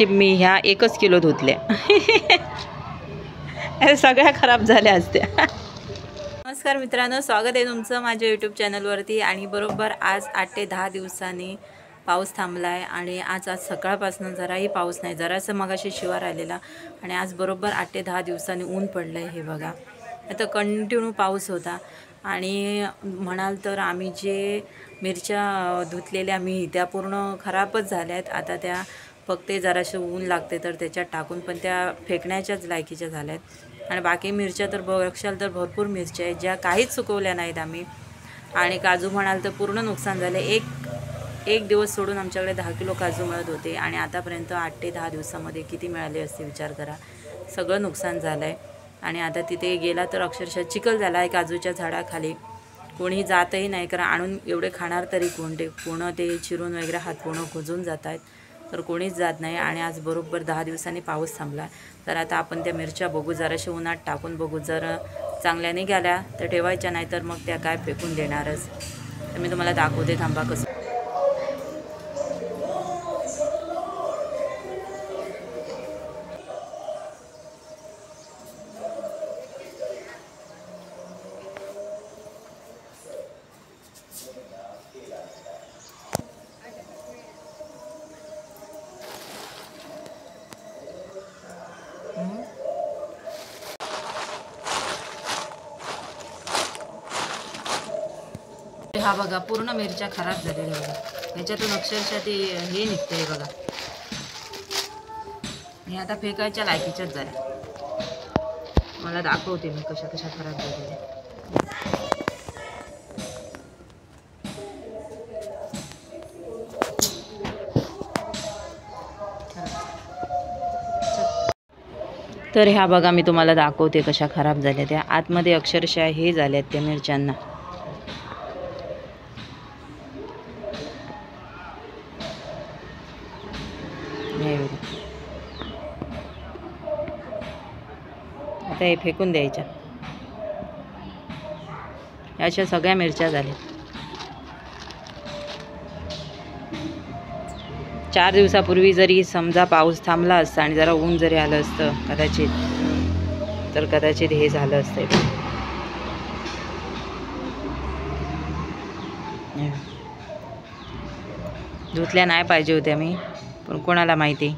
नशीब मी ह्या 1 किलो धुतल्या. सगळ्या खराब झाल्या असत्या. नमस्कार मित्रांनो, स्वागत आहे तुमचं माझ्या यूट्यूब चॅनलवरती. आणि बरोबर आज 8 ते 10 दिवसांनी पाऊस थांबला आहे. आणि आज सकाळपासून जराही पाऊस नाही, जरासं मगाशी शिवार आलेला. आणि आज बरोबर 8 ते 10 दिवसांनी ऊन पडलं आहे. हे बघा, आता कंटिन्यू पाऊस होता. आणि म्हणाल तर आम्ही जे मिरच्या धुतलेल्या मी त्या पूर्ण खराबच झाल्या आहेत. आता त्या फक्त जराशे ऊन लागते तर त्याच्यात टाकून पण त्या फेकण्याच्याच लायकीच्या झाल्या आहेत. आणि बाकी मिरच्या तर बघशाल तर भरपूर मिरच्या आहेत ज्या काहीच सुकवल्या नाहीत आम्ही. आणि काजू म्हणाल तर पूर्ण नुकसान झालं. एक दिवस सोडून आमच्याकडे 10 किलो काजू मिळत होते आणि आतापर्यंत 8 ते 10 दिवसामध्ये किती मिळाले असते विचार करा. सगळं नुकसान झालं आहे. आणि आता तिथे गेला तर अक्षरशः चिखल झाला आहे काजूच्या झाडाखाली. कोणी जातही नाही, कारण आणून एवढे खाणार तरी कोण. ते पूर्ण ते चिरून वगैरे हात पूर्ण खुजून जात आहेत, तर कोणीच जात नाही. आणि आज बरोबर 10 दिवसांनी पाऊस थांबला. तर आता आपण त्या मिरच्या बघू, जराशे उन्हात टाकून बघू. जर चांगल्या निघाल्या तर ठेवायच्या, नाही तर मग त्या काय फेकून देणारच. तर मी तुम्हाला दाखवते, थांबा कसं. हा बघा, पूर्ण मिरच्या खराब झालेल्या बघा. ह्याच्यातून अक्षरशः ते हे निघते बघा. मी आता फेकायच्या लायकीच्याच झाल्या. मला दाखवते मी कशा कशा खराब झालेल्या. तर ह्या बघा, मी तुम्हाला दाखवते कशा खराब झाल्या त्या. आतमध्ये अक्षरशः हे झाल्यात त्या मिरच्यांना. आता हे फेकून द्यायच्या. अशा सगळ्या मिरच्या झाल्या. 4 दिवसापूर्वी जरी समजा पाऊस थांबला असता आणि जरा ऊन जरी आलं असतं कदाचित हे झालं असतं. धुतल्या नाही पाहिजे होत्या मी, पण कोणाला माहिती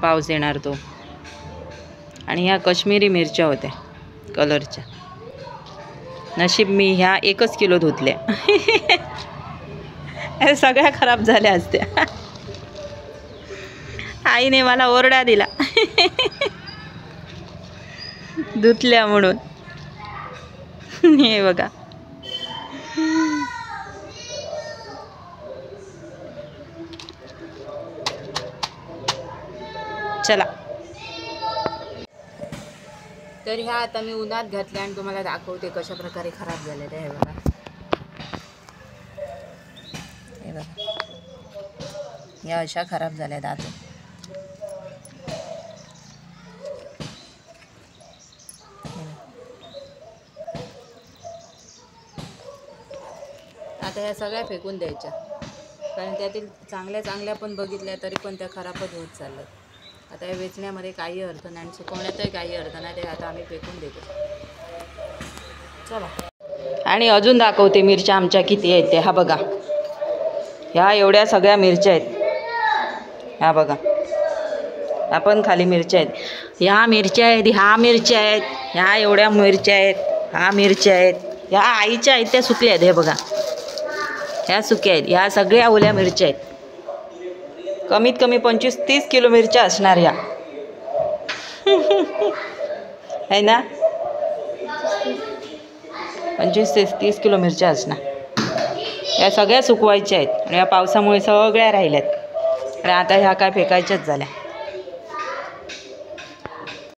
पाऊस येणार तो. आणि ह्या काश्मीरी मिरच्या होत्या कलरच्या. नशीब मी ह्या 1 किलो धुतल्या. सगळ्या खराब झाल्या असत्या. आईने मला ओरडा दिला धुतल्या म्हणून. हे बघा, चला. तर ह्या आता मी उन्हात घातल्या आणि तुम्हाला दाखवते कशा प्रकारे खराब झालेल्या. हे बघा, हे बघा, या अशा खराब झाल्या आता. आता ह्या सगळ्या फेकून द्यायच्या, कारण त्यातील चांगल्या पण बघितल्या तरी पण त्या खराबच होत चालल्यात. आता या वेचण्यामध्ये काही अर्थ नाही आणि सुकवण्यातही काही अर्थ नाही. ते आता आम्ही फेकून देतो. चला. आणि अजून दाखवते मिरच्या आमच्या किती आहेत त्या. हा बघा, ह्या एवढ्या सगळ्या मिरच्या आहेत. ह्या बघा, आपण खाली मिरच्या आहेत. ह्या मिरच्या आहेत, ह्या मिरच्या आहेत, ह्या एवढ्या मिरच्या आहेत, ह्या मिरच्या आहेत. ह्या आईच्या आहेत त्या सुकल्या आहेत. हे बघा, ह्या सुक्या आहेत. ह्या सगळ्या ओल्या मिरच्या आहेत. कमीत कमी 25-30 किलो मिरच्या असणार ह्या. आहे ना, 25-30 किलो मिरच्या असणार. या सगळ्या सुकवायच्या आहेत आणि या पावसामुळे सगळ्या राहिल्यात. आणि आता ह्या काय फेकायच्याच झाल्या.